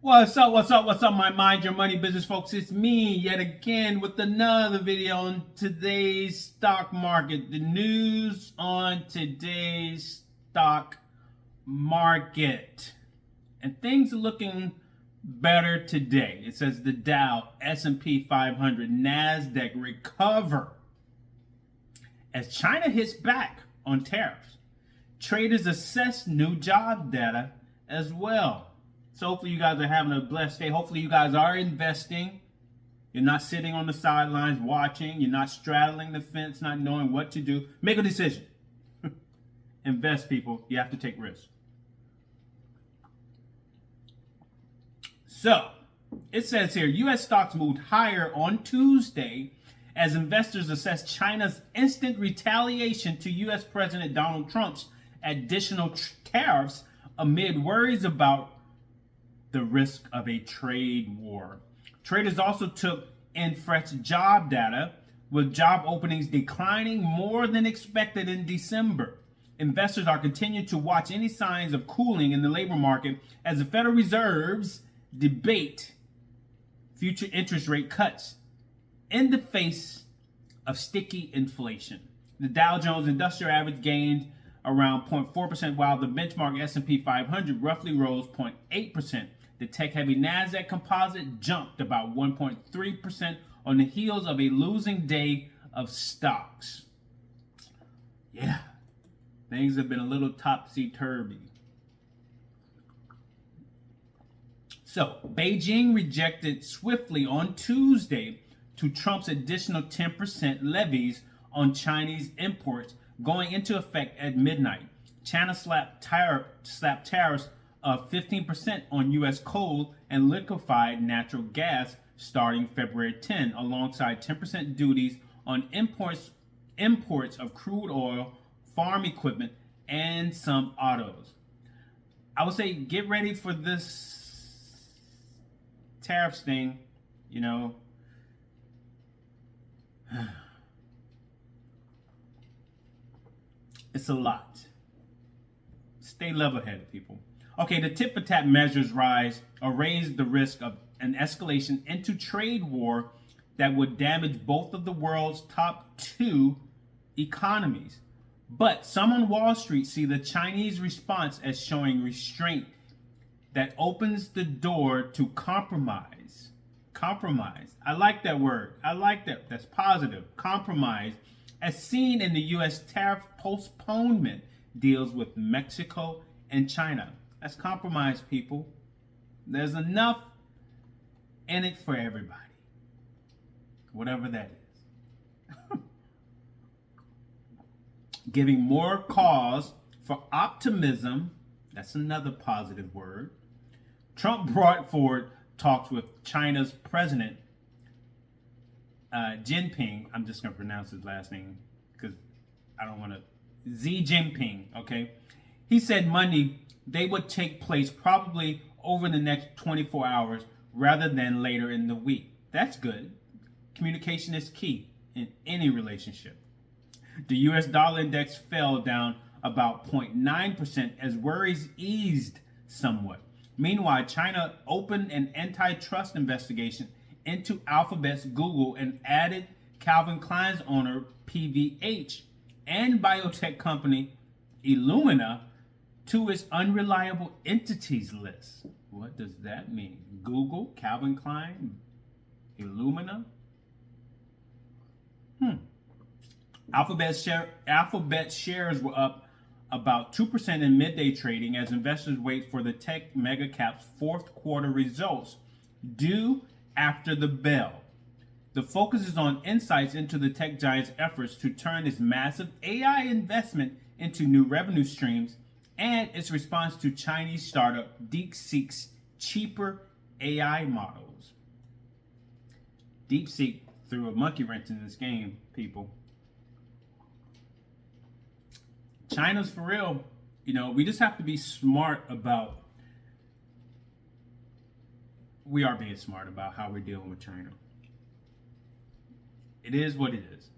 What's up, my Mind Your Money business folks? It's me yet again with another video on today's stock market. The news on today's stock market. And things are looking better today. It says the Dow, S&P 500, NASDAQ recover as China hits back on tariffs. Traders assess new job data as well. So hopefully you guys are having a blessed day. Hopefully you guys are investing. You're not sitting on the sidelines watching. You're not straddling the fence, not knowing what to do. Make a decision. Invest, people. You have to take risks. So it says here, U.S. stocks moved higher on Tuesday as investors assess China's instant retaliation to U.S. President Donald Trump's additional tariffs amid worries about the risk of a trade war. Traders also took in fresh job data, with job openings declining more than expected in December. Investors are continuing to watch any signs of cooling in the labor market as the Federal Reserve's debate future interest rate cuts in the face of sticky inflation. The Dow Jones Industrial Average gained around 0.4%, while the benchmark S&P 500 roughly rose 0.8%. The tech-heavy NASDAQ composite jumped about 1.3% on the heels of a losing day of stocks. Yeah, things have been a little topsy-turvy. So, Beijing rejected swiftly on Tuesday to Trump's additional 10% levies on Chinese imports going into effect at midnight. China slapped tariffs of 15% on U.S. coal and liquefied natural gas starting February 10, alongside 10% duties on imports of crude oil, farm equipment, and some autos. I would say get ready for this tariffs thing, you know. It's a lot. Stay level-headed, people. Okay, the tit-for-tat measures raise the risk of an escalation into trade war that would damage both of the world's top two economies. But some on Wall Street see the Chinese response as showing restraint that opens the door to compromise. Compromise. I like that word. I like that. That's positive. Compromise, as seen in the U.S. tariff postponement deals with Mexico and China. That's compromise, people. There's enough in it for everybody. Whatever that is. Giving more cause for optimism. That's another positive word. Trump brought forward talks with China's president, Jinping. I'm just going to pronounce his last name because I don't want to. Xi Jinping, okay? He said Monday they would take place probably over the next 24 hours rather than later in the week. That's good. Communication is key in any relationship. The US dollar index fell down about 0.9% as worries eased somewhat. Meanwhile, China opened an antitrust investigation into Alphabet's Google and added Calvin Klein's owner PVH and biotech company Illumina to its unreliable entities list. What does that mean? Google, Calvin Klein, Illumina? Alphabet shares were up about 2% in midday trading as investors wait for the tech mega cap's fourth quarter results due after the bell. The focus is on insights into the tech giant's efforts to turn its massive AI investment into new revenue streams and its response to Chinese startup DeepSeek's cheaper AI models. DeepSeek threw a monkey wrench in this game, people. China's for real. You know, we just have to be smart about, we are being smart about how we're dealing with China. It is what it is.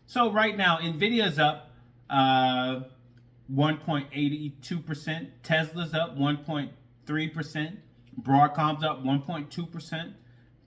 So right now, Nvidia's up 1.82%. Tesla's up 1.3%. Broadcom's up 1.2%.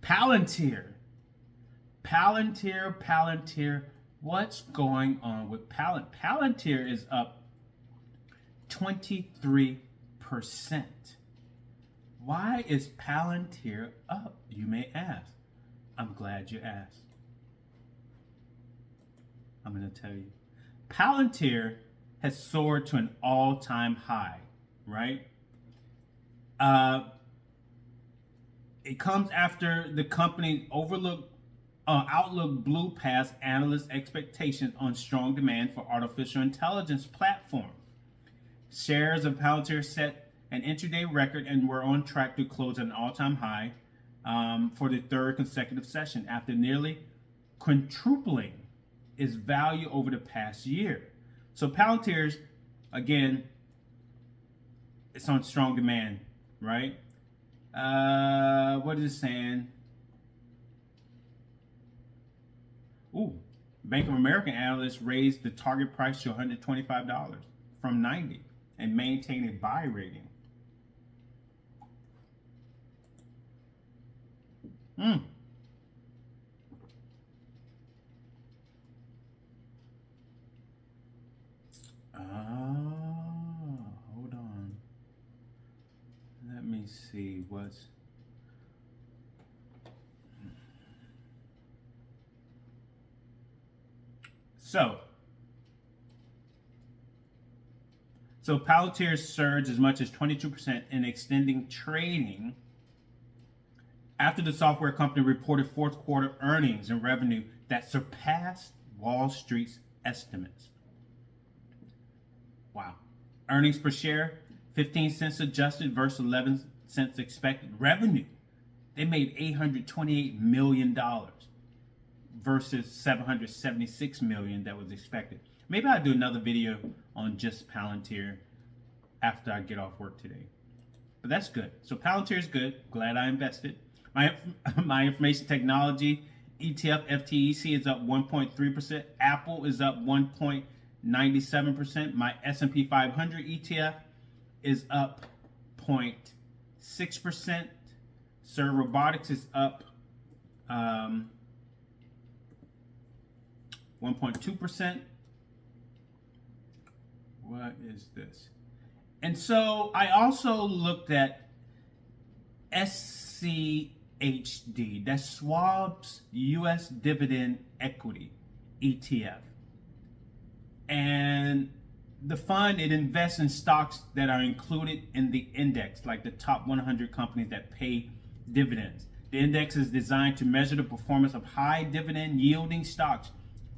Palantir. What's going on with Palantir? Palantir is up 23%. Why is Palantir up, you may ask? I'm glad you asked. I'm going to tell you. Palantir has soared to an all-time high, right? It comes after the company Outlook blew past analyst expectations on strong demand for artificial intelligence platform. Shares of Palantir set an intraday record and were on track to close at an all-time high for the third consecutive session after nearly quintupling its value over the past year. So Palantir's, again, it's on strong demand, right? What is it saying? Ooh, Bank of America analysts raised the target price to $125 from $90 and maintain a buy rating. Hold on. Let me see what's. So Palantir surged as much as 22% in extending trading after the software company reported fourth quarter earnings and revenue that surpassed Wall Street's estimates. Wow. Earnings per share, 15 cents adjusted versus 11 cents expected. Revenue, they made $828 million versus $776 million that was expected. Maybe I'll do another video on just Palantir after I get off work today. But that's good. So Palantir is good. Glad I invested. My information technology ETF FTEC is up 1.3%. Apple is up 1.97%. My S&P 500 ETF is up 0.6%. Serve Robotics is up 1.2%. What is this? And so I also looked at SCHD, that's Schwab's U.S. Dividend Equity ETF. And the fund, it invests in stocks that are included in the index, like the top 100 companies that pay dividends. The index is designed to measure the performance of high dividend yielding stocks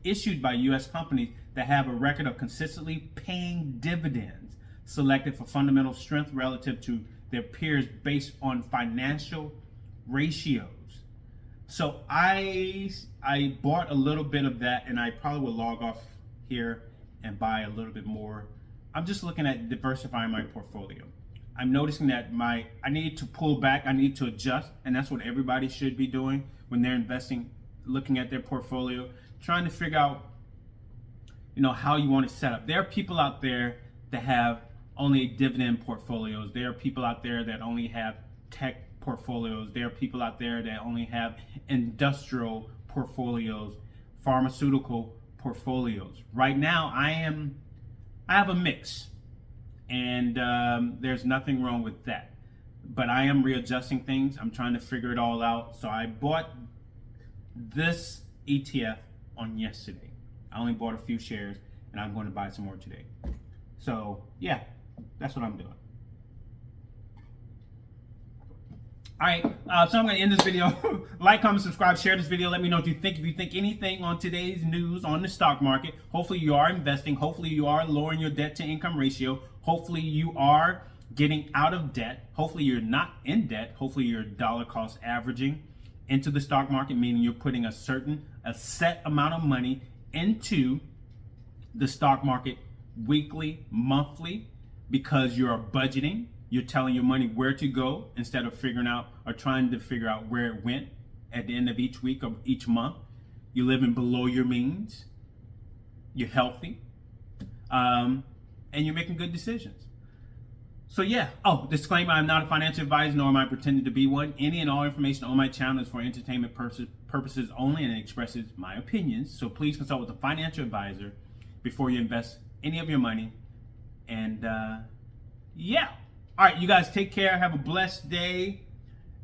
issued by U.S. companies that have a record of consistently paying dividends, selected for fundamental strength relative to their peers based on financial ratios. So I bought a little bit of that, and I probably will log off here and buy a little bit more. I'm just looking at diversifying my portfolio. I'm noticing that I need to pull back, I need to adjust, and that's what everybody should be doing when they're investing, looking at their portfolio, trying to figure out, how you want to set up. There are people out there that have only dividend portfolios. There are people out there that only have tech portfolios. There are people out there that only have industrial portfolios, pharmaceutical portfolios. Right now, I have a mix, and there's nothing wrong with that. But I am readjusting things. I'm trying to figure it all out. So I bought this ETF on yesterday. I only bought a few shares, and I'm going to buy some more today. So yeah, that's what I'm doing. All right, so I'm going to end this video. Like, comment, subscribe, share this video. Let me know what you think. If you think anything on today's news on the stock market, hopefully you are investing. Hopefully you are lowering your debt to income ratio. Hopefully you are getting out of debt. Hopefully you're not in debt. Hopefully you're dollar cost averaging into the stock market, meaning you're putting a set amount of money into the stock market weekly, monthly, because you're budgeting. You're telling your money where to go instead of figuring out or trying to figure out where it went at the end of each week or each month. You're living below your means. You're healthy. And you're making good decisions. So yeah. Oh, disclaimer: I'm not a financial advisor, nor am I pretending to be one. Any and all information on my channel is for entertainment purposes only, and it expresses my opinions. So please consult with a financial advisor before you invest any of your money. And yeah. All right, you guys take care. Have a blessed day,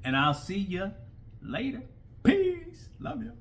and I'll see you later. Peace. Love you.